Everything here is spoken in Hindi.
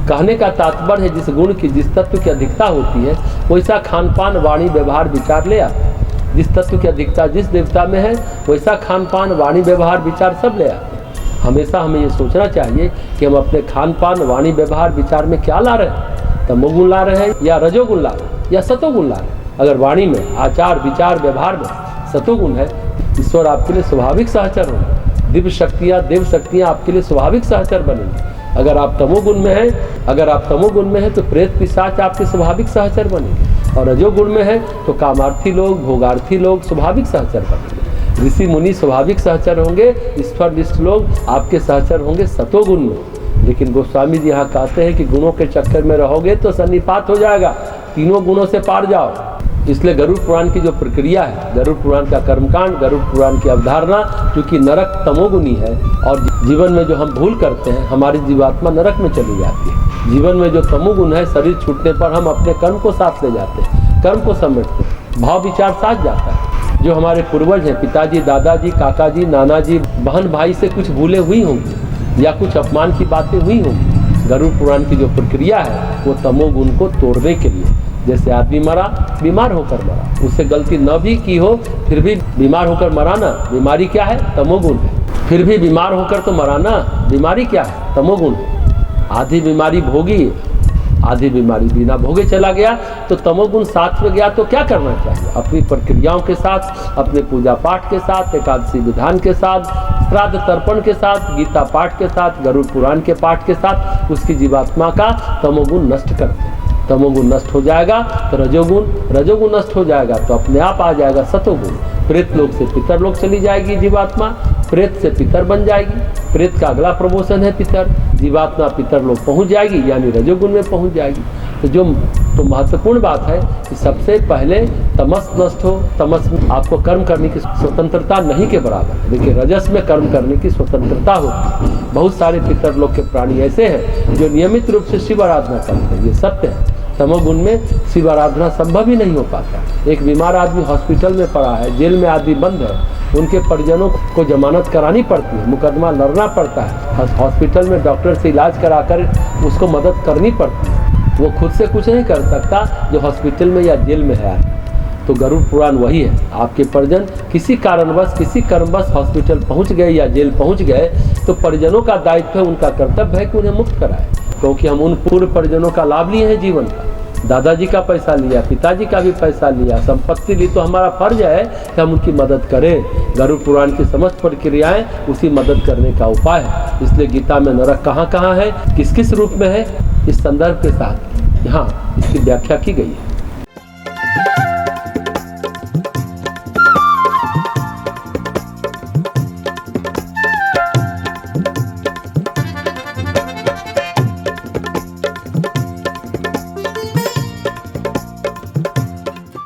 कहने का तात्पर्य है जिस गुण की, जिस तत्व की अधिकता होती है वैसा खान पान वाणी व्यवहार विचार ले आते हैं। जिस तत्व की अधिकता जिस देवता में है वैसा खान पान वाणी व्यवहार विचार सब ले आते हैं। हमेशा हमें ये सोचना चाहिए कि हम अपने खान पान वाणी व्यवहार विचार में क्या ला रहे हैं, तमोगुण ला रहे हैं या रजोगुण ला रहे हैं या सतोगुण ला रहे हैं। अगर वाणी में, आचार विचार व्यवहार में सतोगुण है, ईश्वर आपके लिए स्वाभाविक सहचर होंगे, दिव्य शक्तियाँ देव शक्तियाँ आपके लिए स्वाभाविक सहचर बनेंगी। अगर आप तमोगुण में हैं तो प्रेत पिशाच आपके स्वाभाविक सहचर बनेंगे, और रजोगुण में है तो कामार्थी लोग, भोगार्थी लोग स्वाभाविक सहचर बनेंगे। ऋषि मुनि स्वाभाविक सहचर होंगे, ईश्वरनिष्ठ लोग आपके सहचर होंगे सतोगुण में। लेकिन गोस्वामी जी यहाँ कहते हैं कि गुणों के चक्कर में रहोगे तो सन्निपात हो जाएगा, तीनों गुणों से पार जाओ। इसलिए गरुड़ पुराण की जो प्रक्रिया है, गरुड़ पुराण का कर्मकांड, गरुड़ पुराण की अवधारणा, क्योंकि नरक तमोगुनी है और जीवन में जो हम भूल करते हैं हमारी जीवात्मा नरक में चली जाती है। जीवन में जो तमोगुण है, शरीर छूटने पर हम अपने कर्म को साथ ले जाते हैं, कर्म को समेटते हैं, भाव विचार साथ जाता है। जो हमारे पूर्वज हैं, पिताजी, दादाजी, काकाजी, नानाजी, बहन भाई से कुछ भूले हुई होंगी या कुछ अपमान की बातें हुई होंगी। गरुड़ पुराण की जो प्रक्रिया है वो तमोगुण को तोड़ने के लिए, जैसे आदमी मरा, बीमार होकर मरा, उससे गलती न भी की हो फिर भी बीमार होकर मराना बीमारी क्या है, तमोगुण है। फिर भी बीमार होकर तो मराना बीमारी क्या है, तमोगुण है। आधी बीमारी भोगी, आधी बीमारी बिना भोगे चला गया तो तमोगुण साथ में गया। तो क्या करना चाहिए, अपनी प्रक्रियाओं के साथ, अपने पूजा पाठ के साथ, एकादशी विधान के साथ, श्राद्ध तर्पण के साथ, गीता पाठ के साथ, गरुड़ पुराण के पाठ के साथ उसकी जीवात्मा का तमोगुण नष्ट करते हैं। तमोगुण नष्ट हो जाएगा तो रजोगुण नष्ट हो जाएगा तो अपने आप आ जाएगा सतोगुण। प्रेत लोक से पितर लोक चली जाएगी जीवात्मा, प्रेत से पितर बन जाएगी, प्रेत का अगला प्रमोशन है पितर, जीवात्मा पितर लोक पहुंच जाएगी यानी रजोगुण में पहुंच जाएगी। तो महत्वपूर्ण बात है कि सबसे पहले तमस नष्ट हो। तमस में आपको कर्म करने की स्वतंत्रता नहीं के बराबर है, लेकिन रजस में कर्म करने की स्वतंत्रता होती है। बहुत सारे पितर लोक के प्राणी ऐसे हैं जो नियमित रूप से शिव आराधना करते हैं, ये सत्य है। तमोगुण में शिव आराधना संभव ही नहीं हो पाता। एक बीमार आदमी हॉस्पिटल में पड़ा है, जेल में आदमी बंद है, उनके परिजनों को जमानत करानी पड़ती है, मुकदमा लड़ना पड़ता है, हॉस्पिटल में डॉक्टर से इलाज कराकर उसको मदद करनी पड़ती है। वो खुद से कुछ नहीं कर सकता जो हॉस्पिटल में या जेल में है। तो गरुड़ पुराण वही है, आपके परिजन किसी कारणवश, किसी कर्मवश हॉस्पिटल पहुंच गए या जेल पहुंच गए तो परिजनों का दायित्व है, उनका कर्तव्य है कि उन्हें मुक्त कराए, क्योंकि हम उन पूर्व परिजनों का लाभ लिए हैं जीवन का। दादाजी का पैसा लिया, पिताजी का भी पैसा लिया, संपत्ति ली, तो हमारा फर्ज है कि हम उनकी मदद करें। गरुड़ पुराण की समस्त प्रक्रियाएं उसी मदद करने का उपाय है। इसलिए गीता में नरक कहाँ कहाँ है, किस किस रूप में है, इस संदर्भ के साथ यहाँ इसकी व्याख्या की गई है।